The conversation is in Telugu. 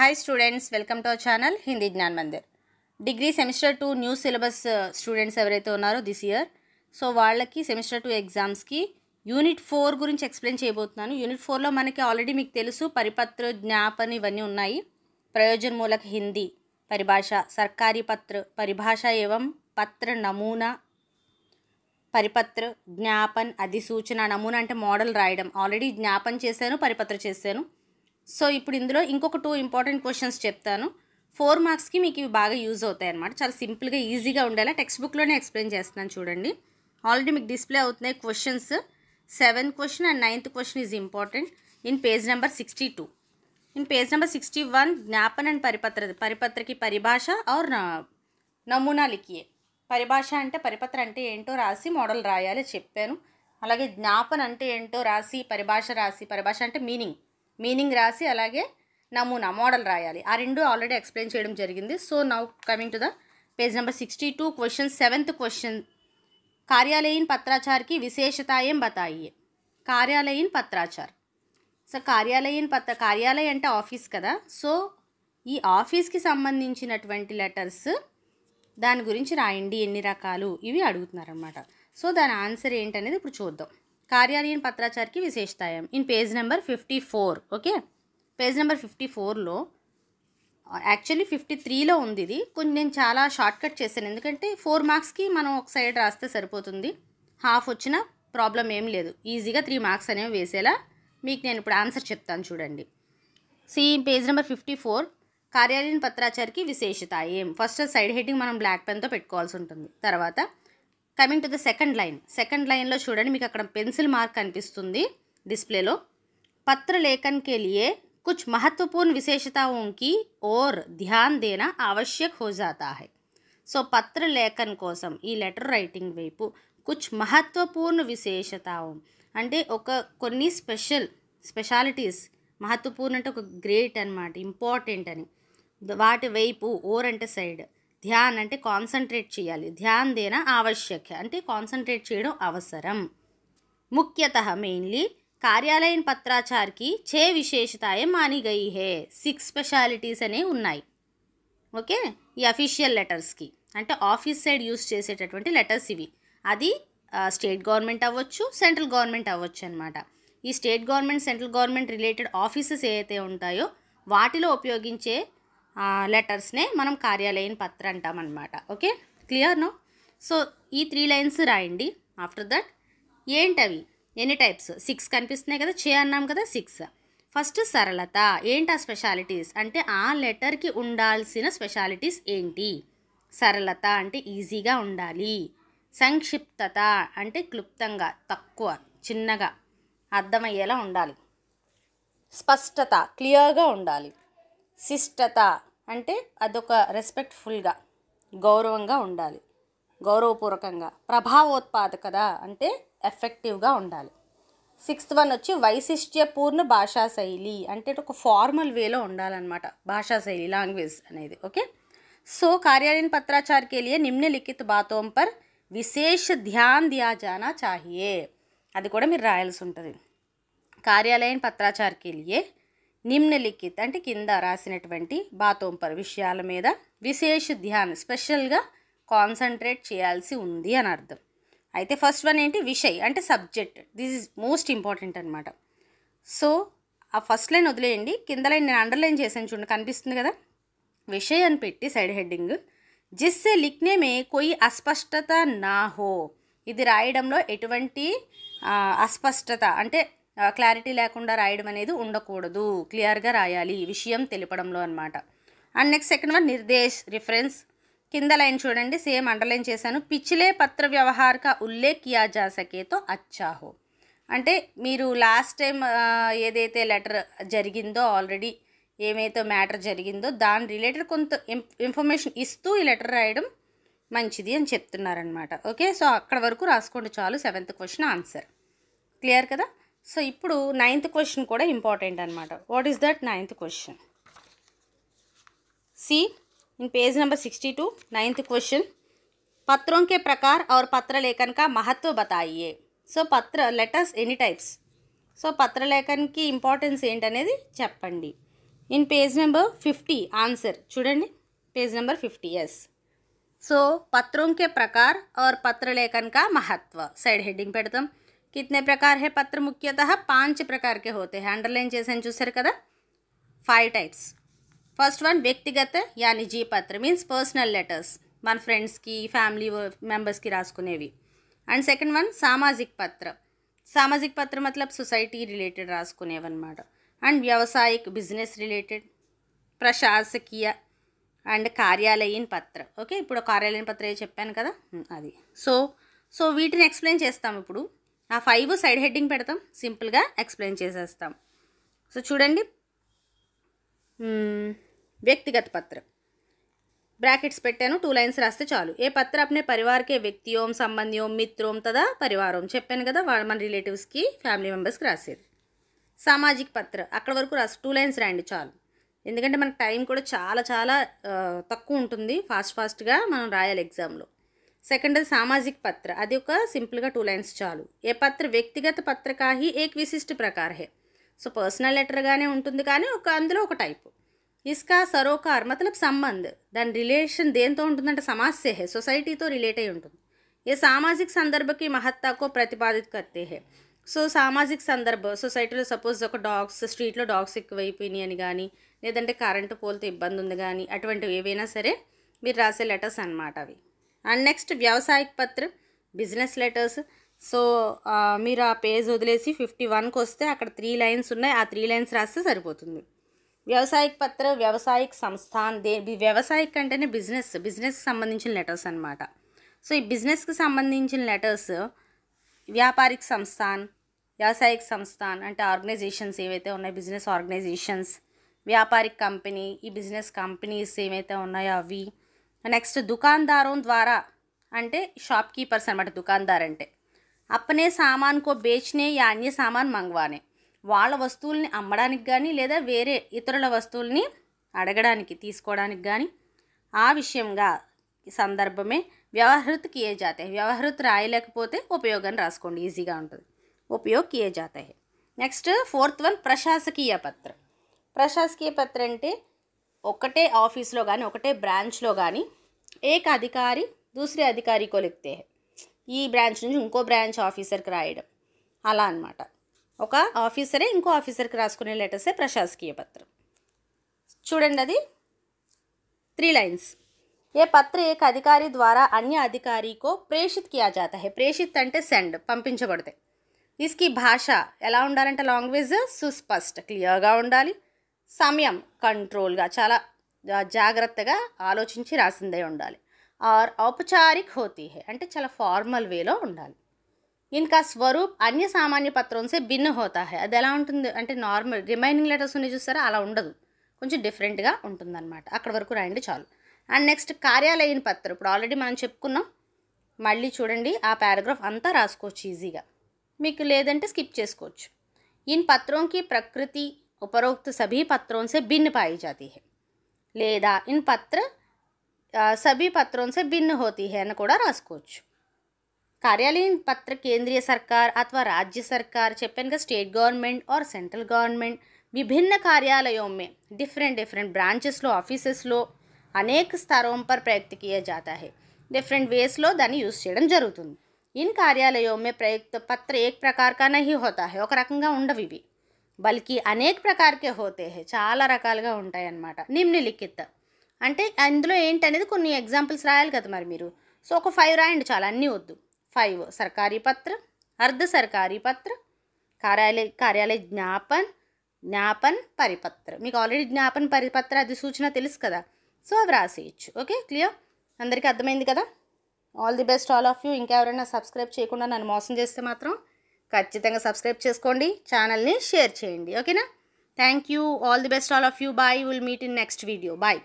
Hi students, welcome to our channel Hindi Gnan Mandir. Degree Semester 2 new syllabus students ఎవరైతే ఉన్నారో this year. సో వాళ్ళకి సెమిస్టర్ 2 ఎగ్జామ్స్కి యూనిట్ 4 గురించి ఎక్స్ప్లెయిన్ చేయబోతున్నాను. యూనిట్ 4లో మనకి ఆల్రెడీ మీకు తెలుసు పరిపత్ర, జ్ఞాపన్ ఇవన్నీ ఉన్నాయి. ప్రయోజन मूलक हिंदी, परिभाषा, सरकारी पत्र, परिभाषा एवं पत्र नमूना, పరిపత్ర, జ్ఞాపన్, అధిసూచన, నమూనా అంటే మోడల్ రాయడం. ఆల్రెడీ జ్ఞాపన్ చేశాను, పరిపత్ర చేశాను. సో ఇప్పుడు ఇందులో ఇంకొక 2 ఇంపార్టెంట్ క్వశ్చన్స్ చెప్తాను. 4 మార్క్స్కి మీకు ఇవి బాగా యూజ్ అవుతాయి అన్నమాట. చాలా సింపుల్గా ఈజీగా ఉండేలా టెక్స్ట్ బుక్లోనే ఎక్స్ప్లెయిన్ చేస్తున్నాను చూడండి. ఆల్రెడీ మీకు డిస్ప్లే అవుతున్నాయి questions. 7th question and 9th question is important in page number 62. In page number 61 ज्ञापन एंड परिपत्र, परिपत्र की परिभाषा और नमूना लिखिए. పరిభాష అంటే పరిపత్ర అంటే ఏంటో రాసి మోడల్ రాయాలి చెప్పాను. అలాగే జ్ఞాపన్ అంటే ఏంటో రాసి పరిభాష రాసి, పరిభాష అంటే మీనింగ్ రాసి, అలాగే నమూనా మోడల్ రాయాలి. ఆ రెండు ఆల్రెడీ ఎక్స్ప్లెయిన్ చేయడం జరిగింది. So now coming to the page number 62 question. 7th question, कार्यालयीन पत्राचार की विशेषताएं बताइए. कार्यालयीन पत्राचार. సో కార్యాలయ అంటే ఆఫీస్ కదా. సో ఈ ఆఫీస్కి సంబంధించినటువంటి లెటర్స్ దాని గురించి రాయండి, ఎన్ని రకాలు, ఇవి అడుగుతున్నారనమాట. సో దాని ఆన్సర్ ఏంటనేది ఇప్పుడు చూద్దాం. కార్యాలయీన్ పత్రాచార్కి విశేషతాయం in page number 54. Okay, page number 54లో యాక్చువల్లీ 53లో ఉంది ఇది. కొంచెం నేను చాలా షార్ట్ కట్ చేశాను, ఎందుకంటే 4 మార్క్స్కి మనం ఒక సైడ్ రాస్తే సరిపోతుంది. హాఫ్ వచ్చినా ప్రాబ్లం ఏం లేదు, ఈజీగా 3 మార్క్స్ అనేవి వేసేలా మీకు నేను ఇప్పుడు ఆన్సర్ చెప్తాను చూడండి. సి పేజ్ నెంబర్ 54 కార్యాలయీన్ పత్రాచార్కి విశేషత ఏం. ఫస్ట్ సైడ్ హెడ్డింగ్ మనం బ్లాక్ పెన్తో పెట్టుకోవాల్సి ఉంటుంది. తర్వాత కమింగ్ టు ద సెకండ్ లైన్లో చూడండి, మీకు అక్కడ పెన్సిల్ మార్క్ కనిపిస్తుంది డిస్ప్లేలో. పత్ర లేఖన్ కే లియే కుछ महत्वपूर्ण विशेषताओं की ओर ध्यान देना आवश्यक हो जाता है. సో పత్ర లేఖన్ కోసం, ఈ లెటర్ రైటింగ్ వైపు కుछ महत्वपूर्ण విశేషతాओं అంటే కొన్ని స్పెషాలిటీస్, మహత్వపూర్ణ అంటే ఒక గ్రేట్ అనమాట, ఇంపార్టెంట్ అని. వాటి వైపు, ఓర్ అంటే సైడ్, ధ్యాన్ అంటే కాన్సన్ట్రేట్ చేయాలి, ధ్యాన్ దేనా ఆవశ్యక అంటే కాన్సన్ట్రేట్ చేయడం అవసరం. ముఖ్యతః మెయిన్లీ కార్యాలయీన్ పత్రాచార్కి 6 విశేషతాయే మాని గయి హే. 6 స్పెషాలిటీస్ అనేవి ఉన్నాయి. ఓకే, ఈ అఫీషియల్ లెటర్స్కి అంటే ఆఫీస్ సైడ్ యూస్ చేసేటటువంటి లెటర్స్ ఇవి. అది స్టేట్ గవర్నమెంట్ అవ్వచ్చు, సెంట్రల్ గవర్నమెంట్ అవ్వచ్చు అనమాట. ఈ state government, central government related offices ఏవైతే ఉంటాయో వాటిలో ఉపయోగించే లెటర్స్నే మనం కార్యాలయీన్ పత్ర అంటామన్నమాట. Okay, clear no? సో ఈ 3 లైన్స్ రాయండి. ఆఫ్టర్ దట్ ఏంటవి, ఎన్ని టైప్స్, 6 కనిపిస్తున్నాయి కదా, అన్నాం కదా 6. ఫస్ట్ సరళత. ఏంటి ఆ స్పెషాలిటీస్ అంటే ఆ లెటర్కి ఉండాల్సిన స్పెషాలిటీస్ ఏంటి. సరళత అంటే ఈజీగా ఉండాలి. సంక్షిప్తత అంటే క్లుప్తంగా, తక్కువ, చిన్నగా, అర్థమయ్యేలా ఉండాలి. స్పష్టత క్లియర్గా ఉండాలి. శిష్టత అంటే అదొక రెస్పెక్ట్ఫుల్గా, గౌరవంగా ఉండాలి, గౌరవపూర్వకంగా. ప్రభావోత్పాదకత అంటే ఎఫెక్టివ్గా ఉండాలి. 6th వన్ వచ్చి వైశిష్ట్యపూర్ణ భాషా శైలి అంటే ఒక ఫార్మల్ వేలో ఉండాలన్నమాట భాషా శైలి, లాంగ్వేజ్ అనేది. ఓకే, సో కార్యాలయీన్ పత్రాచార్ కే లియే నిమ్నలిఖిత బాతోం పర్ విశేష ధ్యాన్ దియా జానా చాహియే. అది కూడా మీరు రాయాల్సి ఉంటుంది. కార్యాలయీన్ పత్రాచార్ కే లియే నిమ్నలిఖిత్ అంటే కింద రాసినటువంటి బాతోం పర్ విషయాల మీద విశేష ధ్యాన్ స్పెషల్గా కాన్సన్ట్రేట్ చేయాల్సి ఉంది అని అర్థం. అయితే ఫస్ట్ వన్ ఏంటి, విషయ్ అంటే subject. This is most important అనమాట. సో ఆ ఫస్ట్ లైన్ వదిలేయండి, కింద లైన్ నేను అండర్లైన్ చేశాను చూడండి, కనిపిస్తుంది కదా. విషయ్ అని పెట్టి సైడ్ హెడ్డింగ్, జిస్సే లిఖనే మే కోయి అస్పష్టత నా హో. ఇది రాయడంలో ఎటువంటి అస్పష్టత అంటే క్లారిటీ లేకుండా రాయడం అనేది ఉండకూడదు, క్లియర్గా రాయాలి, విషయం తెలపడంలో అనమాట. అండ్ నెక్స్ట్ సెకండ్ వన్ నిర్దేశ్, రిఫరెన్స్. కింద లైన్ చూడండి, సేమ్ అండర్లైన్ చేశాను. పిచ్లే పత్ర వ్యవహార్ కా ఉల్లేఖ్ కియా జా సకే తో అచ్చా హో. అంటే మీరు లాస్ట్ టైం ఏదైతే లెటర్ జరిగిందో, ఆల్రెడీ ఏమైతే మ్యాటర్ జరిగిందో దాని రిలేటెడ్ కొంత ఇన్ఫర్మేషన్ ఇస్తూ ఈ లెటర్ రాయడం మంచిది అని చెప్తున్నారనమాట. ఓకే, సో అక్కడ వరకు రాసుకోండి చాలు. 7th క్వశ్చన్ ఆన్సర్ క్లియర్ కదా. సో ఇప్పుడు 9th క్వశ్చన్ కూడా ఇంపార్టెంట్ అనమాట. What is that 9th question? See in page number 62 9th question, पत्रों के प्रकार और पत्र लेखन का महत्व बताइए. సో పత్ర లెటర్స్ ఎనీ టైప్స్. సో పత్రలేఖన్కి ఇంపార్టెన్స్ ఏంటనేది చెప్పండి. इन पेज नंबर 50 आंसर చూడండి पेज नंबर 50 यस सो पत्रों के प्रकार और पत्र लेखन का महत्व साइड हेडिंग పెడతాం कितने प्रकार है पत्र मुख्यतः 5 प्रकार के होते हैं अंडरलाइन చేసాను చూసారు కదా 5 टाइप्स फर्स्ट वन व्यक्तिगत या निजी पत्र मीन्स पर्सनल लेटर्स మన ఫ్రెండ్స్ కి ఫ్యామిలీ మెంబర్స్ కి రాసుకునేవి అండ్ సెకండ్ వన్ సామాజిక పత్ర मतलब सोसाइटी रिलेटेड రాసుకునేవన్నమాట అండ్ వ్యవసాయిక్ బిజినెస్ రిలేటెడ్ ప్రశాసకీయ అండ్ కార్యాలయీన్ పత్ర ఓకే ఇప్పుడు కార్యాలయీన్ పత్ర చెప్పాను కదా అది సో వీటిని ఎక్స్ప్లెయిన్ చేస్తాం ఇప్పుడు ఆ 5 సైడ్ హెడ్డింగ్ పెడతాం సింపుల్గా ఎక్స్ప్లెయిన్ చేసేస్తాం సో చూడండి వ్యక్తిగత పత్ర ब्रैकेट्स పెట్టాను 2 లైన్స్ రాస్తే చాలు ఏ పత్ర अपने परिवार के व्यक्तियों संबंधियों मित्रों तथा परिवारों చెప్పాను కదా మన రిలేటివ్స్ కి ఫ్యామిలీ మెంబర్స్ కి రాసేది సామాజిక పత్ర అక్కడ వరకు రాసి 2 లైన్స్ రాయండి చాలు ఎందుకంటే మనకు టైం కూడా చాలా తక్కువ ఉంటుంది ఫాస్ట్గా మనం రాయాలి ఎగ్జామ్లో సెకండ్ సామాజిక పత్ర అది ఒక సింపుల్గా 2 లైన్స్ చాలు ఏ పత్ర వ్యక్తిగత పత్ర का ही एक विशिष्ट प्रकार है సో పర్సనల్ లెటర్ గానే ఉంటుంది కానీ అందులో ఒక టైప్ इसका सरोकार मतलब संबंध दान रिलेशन देंतो ఉంటుందంటే समाज से है सोसाइटी तो रिलेट అయి ఉంటుంది ये सामाजिक संदर्भ की महत्ता को प्रतिपादित करते हैं సో సామాజిక సందర్భ సొసైటీలో సపోజ్ ఒక డాగ్స్ స్ట్రీట్లో డాగ్స్ ఎక్కువైపోయినాయి అని కానీ లేదంటే కరెంటు పోల్తో ఇబ్బంది ఉంది కానీ అటువంటివి ఏవైనా సరే మీరు రాసే లెటర్స్ అన్నమాట అవి and next వ్యవసాయిక Patra business letters so మీరు ఆ పేజ్ వదిలేసి 51కి వస్తే అక్కడ 3 లైన్స్ ఉన్నాయి ఆ 3 లైన్స్ రాస్తే సరిపోతుంది వ్యవసాయిక పత్ర వ్యవసాయిక సంస్థాన్ వ్యవసాయిక అంటేనే బిజినెస్కి సంబంధించిన లెటర్స్ అన్నమాట సో ఈ బిజినెస్కి సంబంధించిన లెటర్స్ వ్యాపారిక సంస్థాన్ వ్యవసాయిక సంస్థాన్ అంటే ఆర్గనైజేషన్స్ ఏవైతే ఉన్నాయో బిజినెస్ ఆర్గనైజేషన్స్ వ్యాపారిక కంపెనీ ఈ బిజినెస్ కంపెనీస్ ఏవైతే ఉన్నాయో అవి నెక్స్ట్ దుకాందారోं ద్వారా అంటే షాప్ కీపర్స్ అన్నమాట దుకాందార్ అంటే అప్నే సామాన్ కో బేచ్నే యా అన్య సామాన్ మంగవానే వాళ్ళ వస్తువుల్ని అమ్మడానికి కానీ లేదా వేరే ఇతరుల వస్తువుల్ని అడగడానికి తీసుకోవడానికి కానీ ఆ విషయంగా సందర్భమే వ్యవహృత్ కియే జాతే వ్యవహృత్ రాయలేకపోతే ఉపయోగం రాసుకోండి ఈజీగా ఉంటుంది ఉపయోగ్ కియే జాతే నెక్స్ట్ ఫోర్త్ వన్ ప్రశాసకీయ పత్ర అంటే ఒకటే ఆఫీస్లో కానీ ఒకటే బ్రాంచ్లో కానీ ఏక అధికారి దూసరే అధికారికో లిఖతే హై ఈ బ్రాంచ్ నుంచి ఇంకో బ్రాంచ్ ఆఫీసర్కి రాయడం అలా అన్నమాట ఒక ఆఫీసరే ఇంకో ఆఫీసర్కి రాసుకునే లెటర్సే ప్రశాసకీయ పత్ర చూడండి అది 3 लाइन्स ये पत्र एक अधिकारी द्वारा अन्य अधिकारी को प्रेषित किया जाता है प्रेषित అంటే సెండ్ పంపించబడతాయి इसकी భాష ఎలా ఉండాలంటే లాంగ్వేజ్ సుస్పష్ట క్లియర్గా ఉండాలి సమయం కంట్రోల్గా చాలా జాగ్రత్తగా ఆలోచించి రాసిందే ఉండాలి और औपचारिक होती है అంటే చాలా ఫార్మల్ వేలో ఉండాలి इनका स्वरूप अन्य सामान्य पत्रों से भिन्न होता है అది ఎలా ఉంటుంది అంటే నార్మల్ రిమైనింగ్ లెటర్స్ ఉన్నాయి చూస్తారా అలా ఉండదు కొంచెం డిఫరెంట్గా ఉంటుందన్నమాట అక్కడ వరకు రాయండి చాలు అండ్ నెక్స్ట్ కార్యాలయీన్ పత్ర ఇప్పుడు ఆల్రెడీ మనం చెప్పుకున్నాం మళ్ళీ చూడండి ఆ పారాగ్రాఫ్ అంతా రాసుకోవచ్చు ఈజీగా మీకు లేదంటే స్కిప్ చేసుకోవచ్చు इन पत्रों की प्रकृति उपरोक्त सभी पत्रों से भिन्न पाई जाती है లేదా इन पत्र सभी पत्रों से भिन्न होती है అని కూడా రాసుకోవచ్చు कार्यालयीन पत्र केंद्रीय सरकार अथवा राज्य सरकार చెప్పాను కదా స్టేట్ గవర్నమెంట్ और सेंट्रल गवर्नमेंट विभिन्न कार्यालयों में डिफरेंट ब्रांचेसలో ఆఫీసెస్లో అనేక स्तरों पर प्रयुक्त किया जाता है डिफरेंट वेस्లో దాన్ని యూజ్ చేయడం జరుగుతుంది इन कार्यालयों में प्रयुक्त पत्र एक प्रकार का नहीं होता है ఒక రకంగా ఉండవు ఇవి बल्कि अनेक प्रकार के होते हैं చాలా రకాలుగా ఉంటాయి అన్నమాట నిమ్నలిఖిత అంటే అందులో ఏంటనేది కొన్ని ఎగ్జాంపుల్స్ రాయాలి కదా మరి మీరు సో ఒక 5 రాయండి చాలా అన్నీ వద్దు 5 सरकारी पत्र अर्ध सरकारी पत्र कार्यालय జ్ఞాపన్ పరిపత్ర మీకు ఆల్రెడీ జ్ఞాపన్ పరిపత్ర అధిసూచన తెలుసు కదా సో అవి రాసేయచ్చు ఓకే క్లియర్ అందరికీ అర్థమైంది కదా all the best all of you ఇంకా ఎవరైనా సబ్స్క్రైబ్ చేయకుండా నన్ను మోసం చేస్తే మాత్రం ఖచ్చితంగా సబ్స్క్రైబ్ చేసుకోండి ఛానల్ని షేర్ చేయండి ఓకేనా thank you all the best all of you bye will meet in next video bye